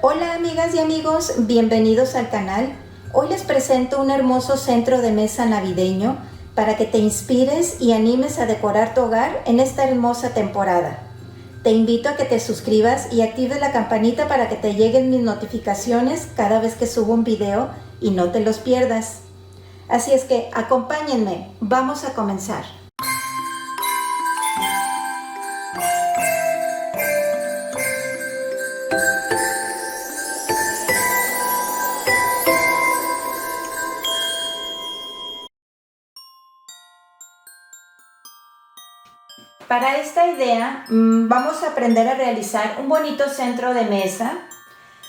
Hola amigas y amigos, bienvenidos al canal. Hoy les presento un hermoso centro de mesa navideño para que te inspires y animes a decorar tu hogar en esta hermosa temporada. Te invito a que te suscribas y actives la campanita para que te lleguen mis notificaciones cada vez que subo un video y no te los pierdas. Así es que acompáñenme, vamos a comenzar. Para esta idea vamos a aprender a realizar un bonito centro de mesa.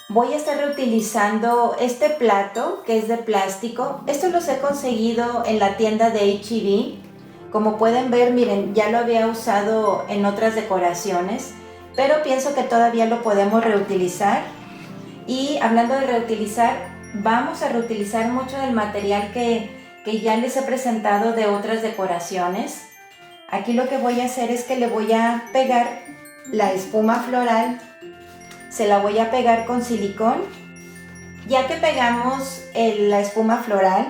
Voy a estar reutilizando este plato que es de plástico. Esto los he conseguido en la tienda de H-E-B. Como pueden ver, miren, ya lo había usado en otras decoraciones, pero pienso que todavía lo podemos reutilizar. Y hablando de reutilizar, vamos a reutilizar mucho del material que ya les he presentado de otras decoraciones. Aquí lo que voy a hacer es que le voy a pegar la espuma floral, se la voy a pegar con silicón. Ya que pegamos la espuma floral,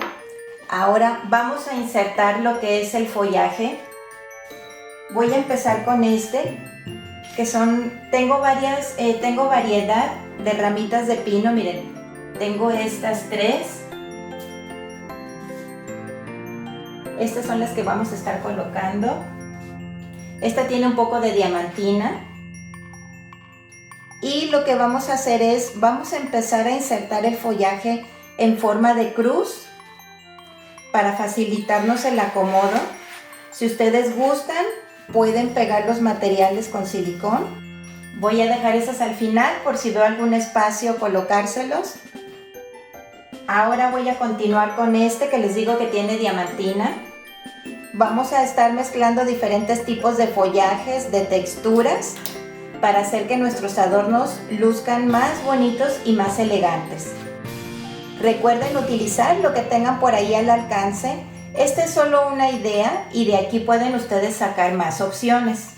ahora vamos a insertar lo que es el follaje. Voy a empezar con este, que tengo variedad de ramitas de pino, miren, tengo estas tres. Estas son las que vamos a estar colocando. Esta tiene un poco de diamantina. Y lo que vamos a hacer es, vamos a empezar a insertar el follaje en forma de cruz para facilitarnos el acomodo. Si ustedes gustan, pueden pegar los materiales con silicón. Voy a dejar esas al final por si veo algún espacio colocárselos. Ahora voy a continuar con este que les digo que tiene diamantina. Vamos a estar mezclando diferentes tipos de follajes, de texturas, para hacer que nuestros adornos luzcan más bonitos y más elegantes. Recuerden utilizar lo que tengan por ahí al alcance. Esta es solo una idea y de aquí pueden ustedes sacar más opciones.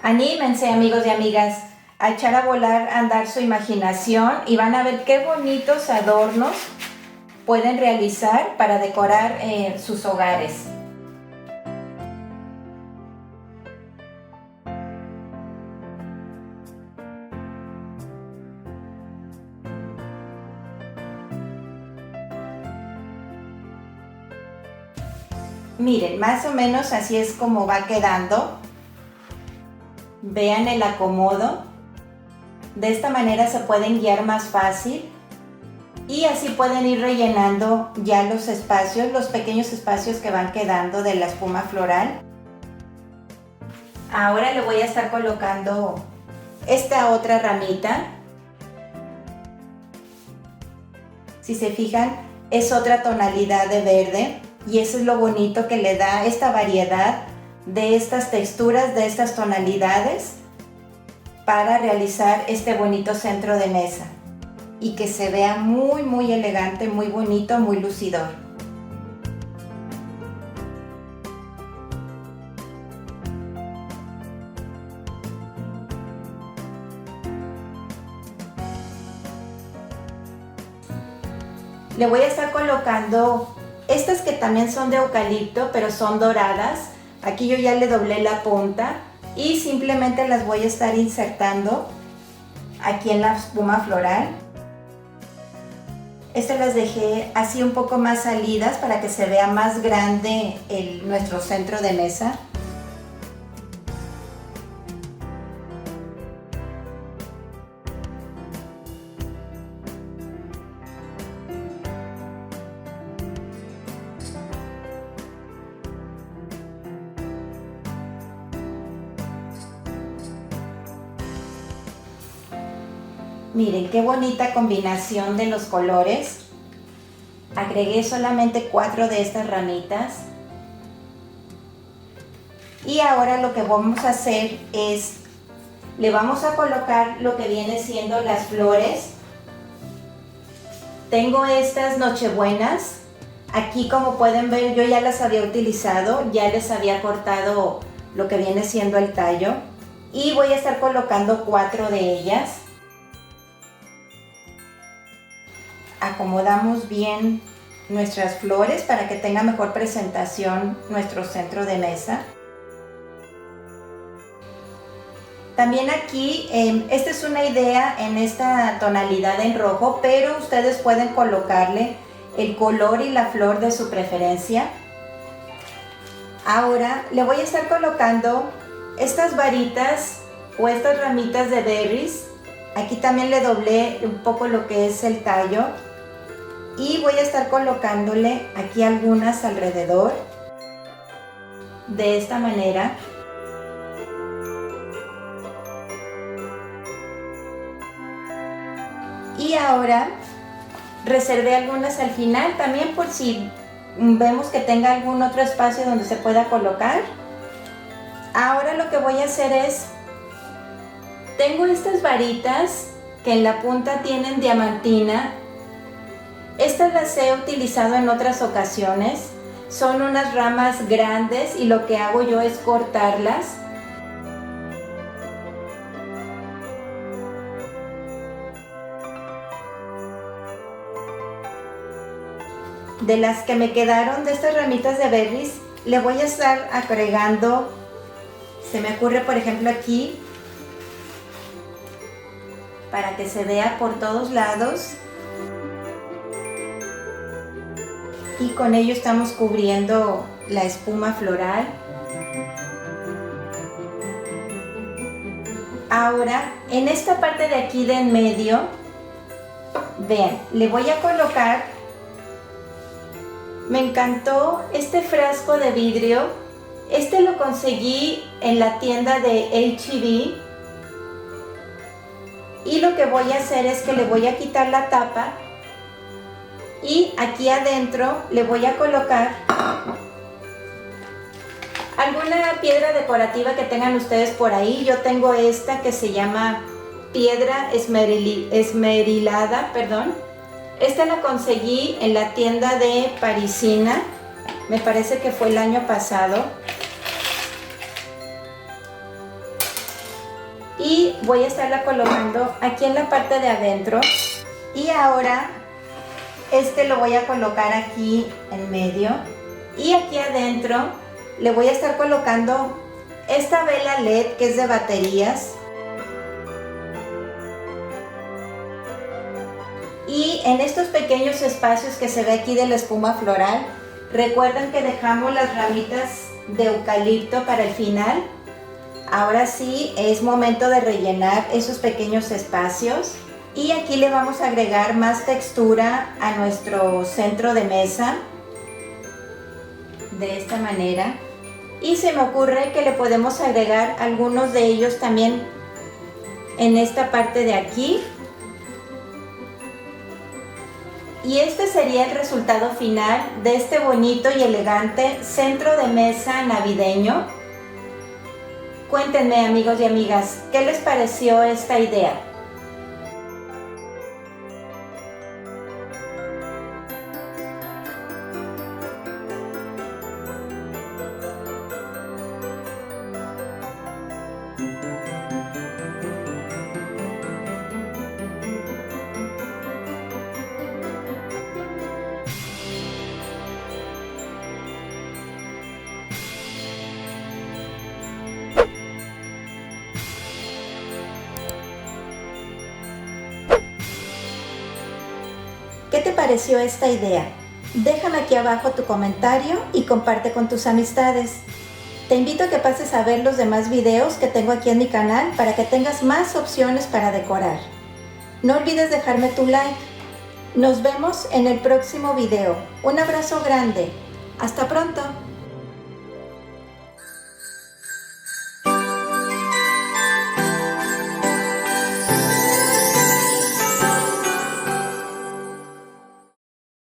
Anímense, amigos y amigas, a echar a volar, a andar su imaginación y van a ver qué bonitos adornos pueden realizar para decorar sus hogares. Miren, más o menos así es como va quedando. Vean el acomodo. De esta manera se pueden guiar más fácil. Y así pueden ir rellenando ya los espacios, los pequeños espacios que van quedando de la espuma floral. Ahora le voy a estar colocando esta otra ramita. Si se fijan, es otra tonalidad de verde y eso es lo bonito que le da esta variedad de estas texturas, de estas tonalidades para realizar este bonito centro de mesa. Y que se vea muy elegante, muy bonito, muy lucidor. Le voy a estar colocando estas que también son de eucalipto, pero son doradas. Aquí yo ya le doblé la punta y simplemente las voy a estar insertando aquí en la espuma floral. Estas las dejé así un poco más salidas para que se vea más grande nuestro centro de mesa. Miren qué bonita combinación de los colores. Agregué solamente 4 de estas ramitas. Y ahora lo que vamos a hacer es, le vamos a colocar lo que viene siendo las flores. Tengo estas nochebuenas. Aquí, como pueden ver, yo ya las había utilizado, ya les había cortado lo que viene siendo el tallo. Y voy a estar colocando 4 de ellas. acomodamos bien nuestras flores para que tenga mejor presentación nuestro centro de mesa. También aquí, esta es una idea en esta tonalidad en rojo, pero ustedes pueden colocarle el color y la flor de su preferencia. Ahora le voy a estar colocando estas varitas o estas ramitas de berries. Aquí también le doblé un poco lo que es el tallo y voy a estar colocándole aquí algunas alrededor de esta manera. Y ahora reservé algunas al final también por si vemos que tenga algún otro espacio donde se pueda colocar. Ahora lo que voy a hacer es, tengo estas varitas que en la punta tienen diamantina. Estas las he utilizado en otras ocasiones. Son unas ramas grandes y lo que hago yo es cortarlas. De las que me quedaron de estas ramitas de berries, le voy a estar agregando, se me ocurre por ejemplo aquí, para que se vea por todos lados. Y con ello estamos cubriendo la espuma floral. Ahora, en esta parte de aquí de en medio, vean, le voy a colocar. Me encantó este frasco de vidrio. Este lo conseguí en la tienda de H-E-B. Y lo que voy a hacer es que le voy a quitar la tapa. Y aquí adentro le voy a colocar alguna piedra decorativa que tengan ustedes por ahí. Yo tengo esta que se llama piedra esmerilada, perdón. Esta la conseguí en la tienda de Parisina, me parece que fue el año pasado. Y voy a estarla colocando aquí en la parte de adentro. Y ahora este lo voy a colocar aquí en medio. Y aquí adentro le voy a estar colocando esta vela LED que es de baterías. Y en estos pequeños espacios que se ve aquí de la espuma floral, recuerden que dejamos las ramitas de eucalipto para el final. Ahora sí es momento de rellenar esos pequeños espacios. Y aquí le vamos a agregar más textura a nuestro centro de mesa. De esta manera. Y se me ocurre que le podemos agregar algunos de ellos también en esta parte de aquí. Y este sería el resultado final de este bonito y elegante centro de mesa navideño. Cuéntenme, amigos y amigas, ¿qué les pareció esta idea? ¿Qué te pareció esta idea? Déjame aquí abajo tu comentario y comparte con tus amistades. Te invito a que pases a ver los demás videos que tengo aquí en mi canal para que tengas más opciones para decorar. No olvides dejarme tu like. Nos vemos en el próximo video. Un abrazo grande. Hasta pronto.